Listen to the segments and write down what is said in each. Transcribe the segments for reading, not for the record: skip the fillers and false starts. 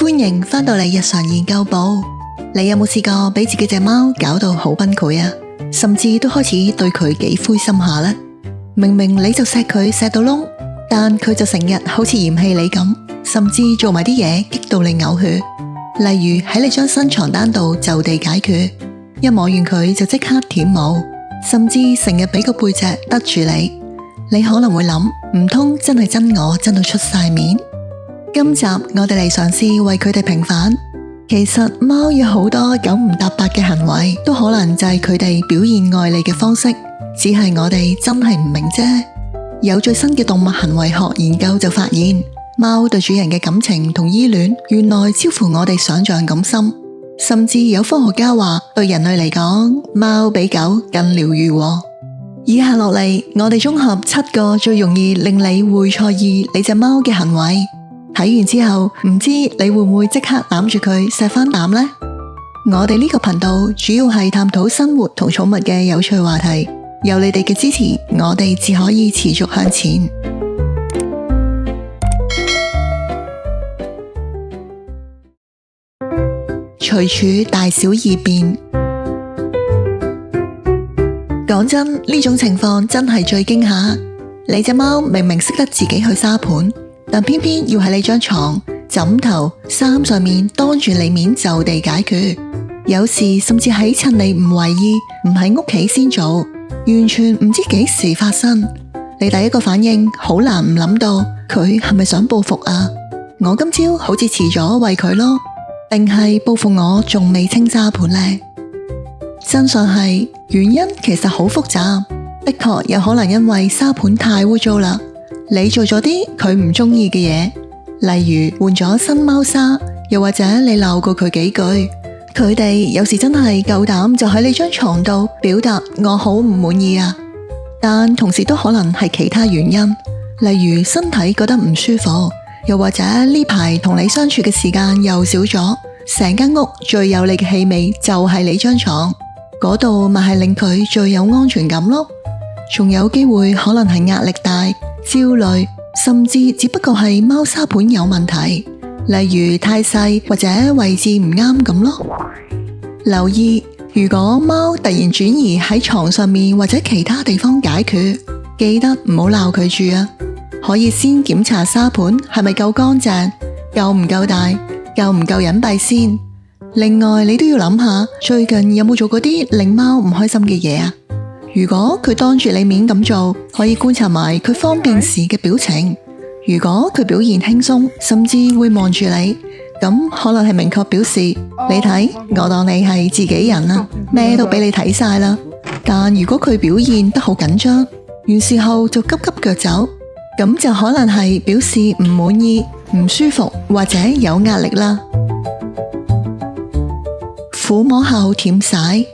歡迎返到嚟日常研究部。你有冇試過俾自己隻貓搞到好崩潰啊？甚至都開始對佢幾灰心下呢？明明你就錫佢錫到窿，但佢就成日好似嫌棄你咁，甚至做埋啲嘢激到你嘔血。例如喺你張新床單度就地解決，一摸完佢就即刻舔毛，甚至成日俾個背脊得住你。你可能會諗，唔通真係憎我憎到出晒面？今集我哋嚟嘗試為佢哋平反。其實貓有好多九唔搭八嘅行為，都可能就係佢哋表現愛你嘅方式，只係我哋真係唔明啫。有最新嘅動物行為學研究就發現，貓對主人嘅感情同依戀原來超乎我哋想象咁深，甚至有科學家話，對人類嚟講，貓比狗更療癒。以下落嚟，我哋綜合7個最容易令你會錯意你隻貓嘅行為。睇完之後，唔知你會唔會即刻攬住佢錫返啖呢？我哋呢個頻道主要係探討生活同寵物嘅有趣話題，有你哋嘅支持，我哋只可以持續向前。隨處大小二便。講真，呢種情況真係最驚嚇。你隻貓明明識得自己去沙盤，但偏偏要喺你張床、枕頭、衫上面當住你面就地解決。有時甚至喺趁你唔為意、唔喺屋企先做，完全唔知幾時發生。你第一個反應好難唔諗到，佢係咪想報復啊？我今朝好似遲咗餵佢咯，定係報復我仲未清沙盤呢？真相係原因其實好複雜，的確有可能因為沙盤太污糟啦，你做咗啲佢唔中意嘅嘢，例如換咗新貓砂，又或者你鬧過佢幾句，佢哋有時真係夠膽就喺你張床度表達我好唔滿意啊。但同時都可能係其他原因，例如身體覺得唔舒服，又或者呢排同你相處嘅時間又少咗，成間屋最有你嘅氣味就係你張床。嗰度咪係令佢最有安全感咯。仲有機會可能係壓力大、焦慮，甚至只不過係貓砂盤有問題，例如太細或者位置唔啱咁咯。留意，如果貓突然轉移喺床上面或者其他地方解決，記得唔好鬧佢住啊。可以先檢查沙盤係咪夠乾淨、夠唔夠大、夠唔夠隱蔽先。另外，你都要諗下最近有冇做過啲令貓唔開心嘅嘢啊？如果佢當住你面咁做，可以觀察埋佢方便時嘅表情。如果佢表現輕鬆，甚至會望住你，咁可能係明確表示，你睇，我當你係自己人啦，咩都俾你睇晒啦。但如果佢表現得好緊張，完事後就急急腳走，咁就可能係表示唔滿意、唔舒服或者有壓力啦。撫摸後舔舐。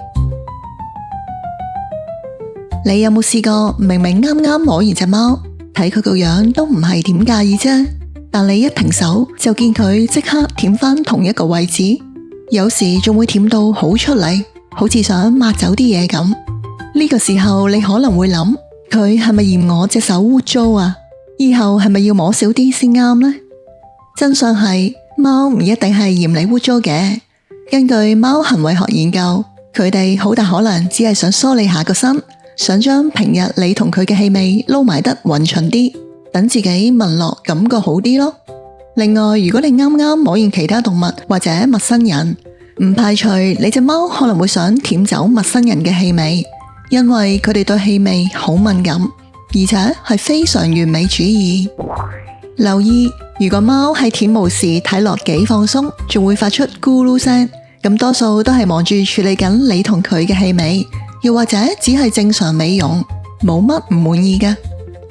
你有冇試過明明啱啱摸完隻貓，睇佢個樣都唔係點介意啫，但你一停手就見佢即刻舔返同一個位置，有時仲會舔到好出嚟，好似想抹走啲嘢咁。呢個時候你可能會諗，佢係咪嫌我隻手污糟啊？以後係咪要摸少啲先啱呢？真相係，貓唔一定係嫌你污糟嘅。根據貓行為學研究，佢哋好大可能只係想梳理下個身，想將平日你同佢嘅氣味撈埋得勻循啲，等自己聞落感覺好啲咯。另外，如果你啱啱摸完其他動物或者陌生人，唔排除你隻貓可能會想舔走陌生人嘅氣味，因為佢哋對氣味好敏感，而且係非常完美主義。留意，如果貓喺舔毛時睇落幾放鬆，仲會發出咕嚕聲，咁多數都係忙住處理緊你同佢嘅氣味，又或者只係正常美容，冇乜唔滿意嘅。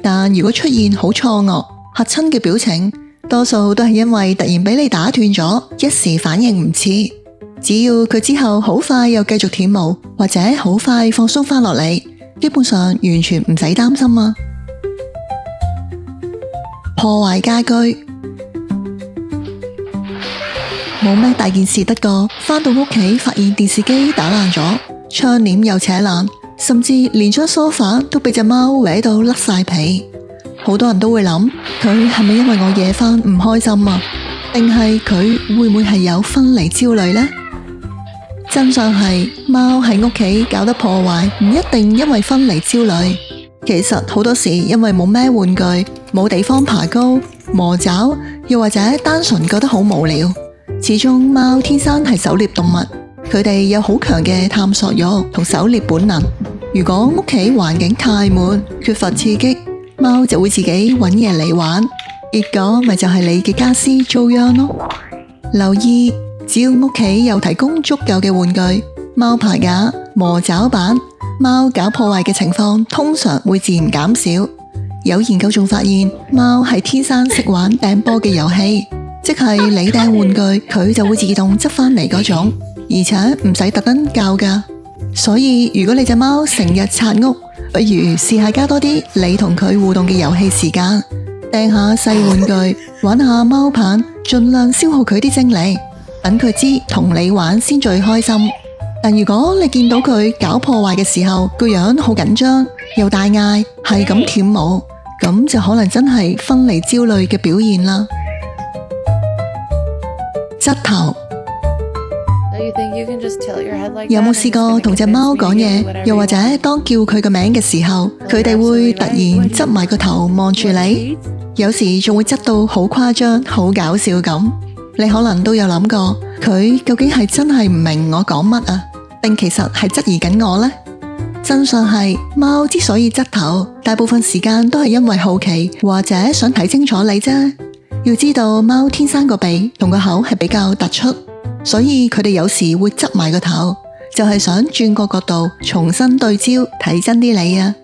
但如果出現好錯愕、嚇親嘅表情，多數都係因為突然俾你打斷咗，一時反應唔切。只要佢之後好快又繼續舔毛，或者好快放鬆翻落嚟，基本上完全唔使擔心啊。破壞家居，冇咩大件事得過，返到屋企發現電視機打爛咗，窗簾又扯爛，甚至連張梳化都俾隻貓搲到甩晒皮。好多人都會諗，佢係咪因為我惹返唔開心啊？定係佢會唔會係有分離焦慮呢？真相係貓喺屋企搞得破壞，唔一定因為分離焦慮。其實好多時因為冇咩玩具，冇地方爬高、磨爪，又或者單純覺得好無聊。始終貓天生係狩獵動物，佢哋有好強嘅探索欲同狩獵本能。如果屋企環境太悶，缺乏刺激，貓就會自己揾嘢嚟玩，結果咪就係你嘅家私遭殃咯。留意，只要屋企有提供足夠嘅玩具，貓爬架、磨爪板，貓搞破壞嘅情況通常會自然減少。有研究仲發現，貓係天生識玩掟波嘅遊戲，即係你掟玩具，佢就會自動執返嚟嗰種，而且唔使特登教㗎。所以如果你隻貓成日刷屋，不如試下加多啲你同佢互動嘅遊戲時間，掟下細玩具，玩下貓棒，盡量消耗佢啲精力，等佢知同你玩先最開心。但如果你見到佢搞破壞嘅時候，個樣好緊張，又大嗌，係咁舔毛，咁就可能真係分離焦慮嘅表現啦。側頭，有冇試過同隻貓講嘢，又或者當叫佢個名嘅時候，佢哋會突然側埋個頭望住你，有時仲會側到好誇張、好搞笑咁。你可能都有諗過，佢究竟係真係唔明我講乜啊，定其實係質疑緊我呢？真相係，貓之所以側頭，大部分時間都係因為好奇，或者想睇清楚你啫。要知道，貓天生個鼻同個口係比較突出，所以佢哋有時會側埋個頭，就係想轉個角度重新對焦，睇真啲你啊。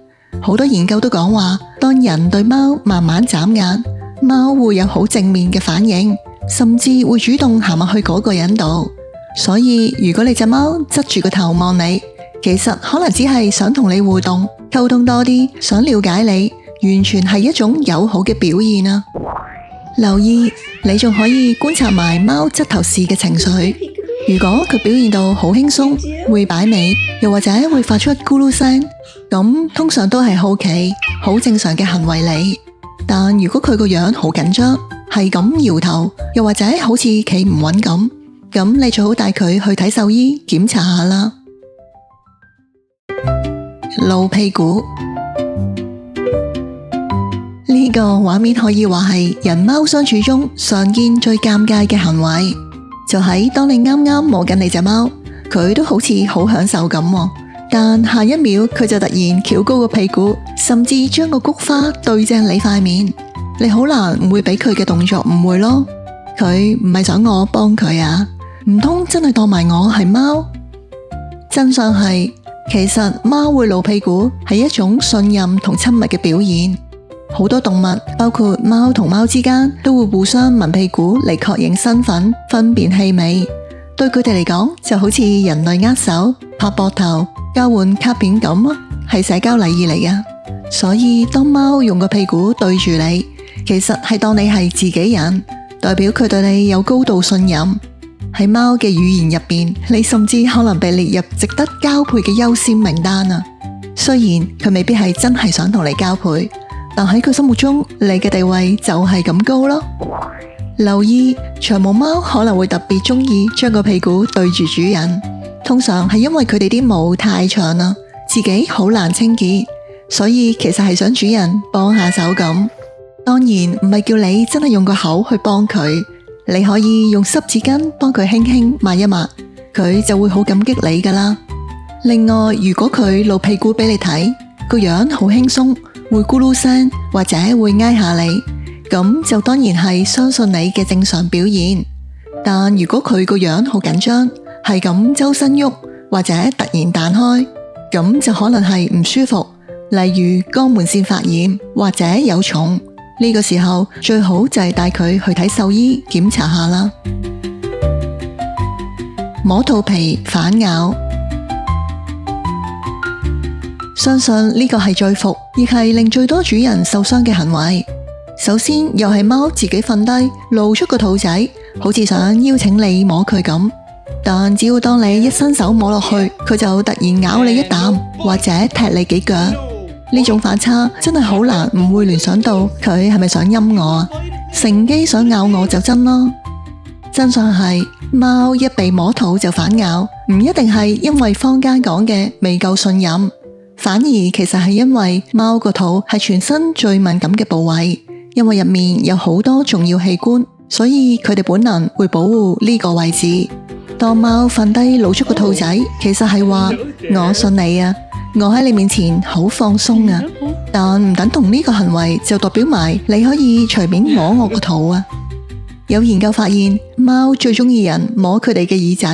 好多研究都講話，當人對貓慢慢眨眼，貓會有好正面嘅反應，甚至會主動行埋去嗰個人度。所以如果你隻貓側住個頭望你，其實可能只係想同你互動溝通多啲，想了解你，完全係一種友好嘅表現啊。留意，你仲可以觀察埋貓側頭時嘅情緒。如果佢表現到好輕鬆，會擺尾，又或者會發出咕嚕聲，咁通常都係好奇，好正常嘅行為嚟。但如果佢個樣好緊張，係咁搖頭，又或者好似企唔穩咁你最好帶佢去睇獸醫檢查下啦。露屁股，呢個畫面可以話係人貓相處中常見最尷尬嘅行為，就喺當你啱啱摸緊你隻貓，佢都好似好享受咁，但下一秒佢就突然翹高個屁股，甚至將個菊花對正你塊面，你好難唔會俾佢嘅動作誤會咯。佢唔係想我幫佢啊？唔通真係當埋我係貓？真相係，其實貓會露屁股係一種信任同親密嘅表現。好多動物，包括貓同貓之間，都會互相聞屁股嚟確認身份、分辨氣味。對佢哋嚟講，就好似人類握手、拍膊頭、交換卡片咁，係社交禮儀嚟嘅。所以當貓用個屁股對住你，其實係當你係自己人，代表佢對你有高度信任。喺貓嘅語言入邊，你甚至可能被列入值得交配嘅優先名單啊！雖然佢未必係真係想同你交配，但喺佢心目中，你嘅地位就係咁高咯。留意，長毛貓可能會特別中意將個屁股對住主人，通常係因為佢哋啲毛太長啦，自己好難清潔，所以其實係想主人幫下手咁。當然唔係叫你真係用個口去幫佢，你可以用濕紙巾幫佢輕輕抹一抹，佢就會好感激你噶啦。另外，如果佢露屁股俾你睇，個樣好輕鬆，會咕嚕聲或者會挨下你，咁就當然係相信你嘅正常表現。但如果佢個樣好緊張，係咁周身喐或者突然彈開，咁就可能係唔舒服，例如肛門腺發炎或者有蟲。呢個時候最好就係帶佢去睇獸醫檢查下啦。摸肚皮反咬，相信呢個係最伏，亦係令最多主人受傷嘅行為。首先又係貓自己瞓低，露出個肚仔，好似想邀請你摸佢咁。但只要當你一伸手摸落去，佢就突然咬你一啖，或者踢你幾腳。呢種反差真係好難唔會聯想到佢係咪想陰我啊？乘機想咬我就真咯。真相係貓一被摸肚就反咬，唔一定係因為坊間講嘅未夠信任，反而其實係因為貓個肚係全身最敏感嘅部位，因為入面有好多重要器官，所以佢哋本能會保護呢個位置。當貓瞓低露出個肚仔，其實係話我信你啊，我喺你面前好放鬆啊，但唔等同呢個行為就代表埋你可以隨便摸我個肚啊。有研究發現，貓最中意人摸佢哋嘅耳仔、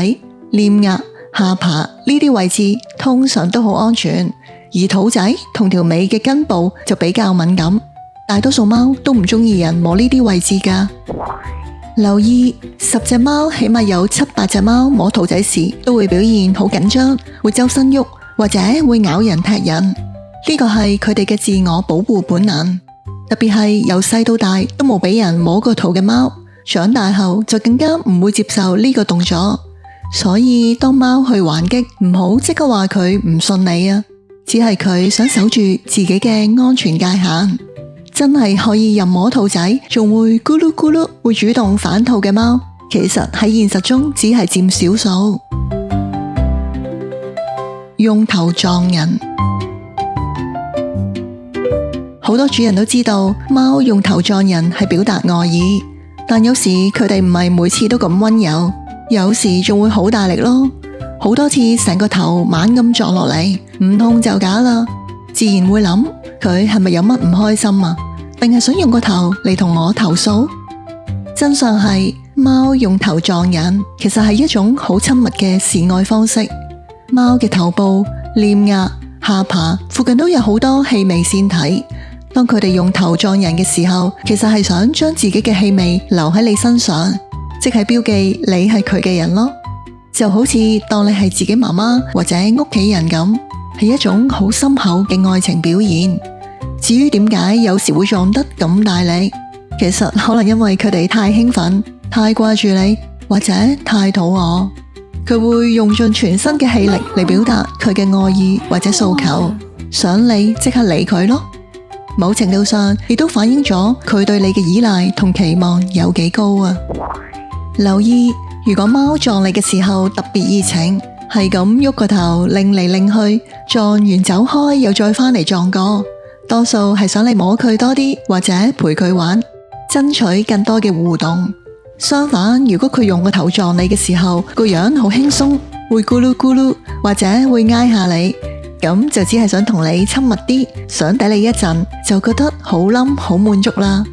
臉頰、下巴呢啲位置，通常都好安全，而肚仔同條尾嘅根部就比較敏感，大多數貓都唔中意人摸呢啲位置噶。留意10隻貓，起碼有7、8隻貓摸肚仔時都會表現好緊張，會周身喐或者會咬人踢人。呢個係佢哋嘅自我保護本能。特別係由細到大都冇俾人摸過肚嘅貓，長大後就更加唔會接受呢個動作。所以當貓去還擊，唔好即刻話佢唔信你啊，只係佢想守住自己嘅安全界限。真係可以任摸肚仔，仲會咕嚕咕嚕會主動反肚嘅貓，其實喺現實中只係佔少數。用頭撞人，好多主人都知道貓用頭撞人係表達愛意，但有時佢哋唔係每次都咁溫柔，有時仲會好大力咯，好多次成個頭猛咁撞落嚟，唔痛就假啦。自然會諗佢係咪有乜唔開心啊？定係想用個頭嚟同我投訴？真相係貓用頭撞人，其實係一種好親密嘅示愛方式。貓嘅頭部、臉頰、下巴附近都有好多氣味腺體。當佢哋用頭撞人嘅時候，其實係想將自己嘅氣味留喺你身上，即係標記你係佢嘅人咯。就好似當你係自己媽媽或者屋企人咁，係一種好深厚嘅愛情表現。至於點解有時會撞得咁大力，其實可能因為佢哋太興奮、太掛住你，或者太肚餓，佢會用盡全身嘅氣力嚟表達佢嘅愛意或者訴求，想你即刻理佢咯。某程度上亦都反映咗佢對你嘅依賴同期望有幾高啊。留意，如果貓撞你嘅時候特別熱情，係咁喐個頭擰嚟擰去，撞完走開又再返嚟撞過，多數係想你摸佢多啲，或者陪佢玩，爭取更多嘅互動。相反，如果佢用個頭撞你嘅時候，個樣好輕鬆，會咕嚕咕嚕，或者會挨下你，咁就只係想同你親密啲，想嗲你一陣，就覺得好冧好滿足啦。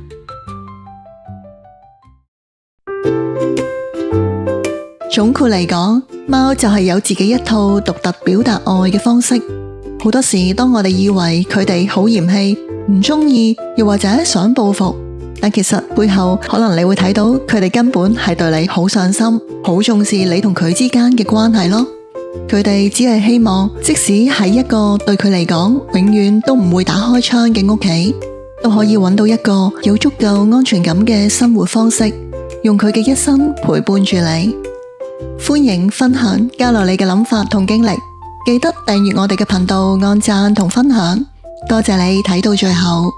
總括嚟講，貓就係有自己一套獨特表達愛嘅方式。好多時，當我哋以為佢哋好嫌棄、唔中意，又或者想報復，但其實背後可能你會睇到佢哋根本係對你好上心，好重視你同佢之間嘅關係咯。佢哋只係希望，即使喺一個對佢嚟講永遠都唔會打開窗嘅屋企，都可以揾到一個有足夠安全感嘅生活方式，用佢嘅一生陪伴住你。歡迎分享交流你嘅諗法同經歷。記得訂閱我哋嘅頻道，按讚同分享，多謝你睇到最後。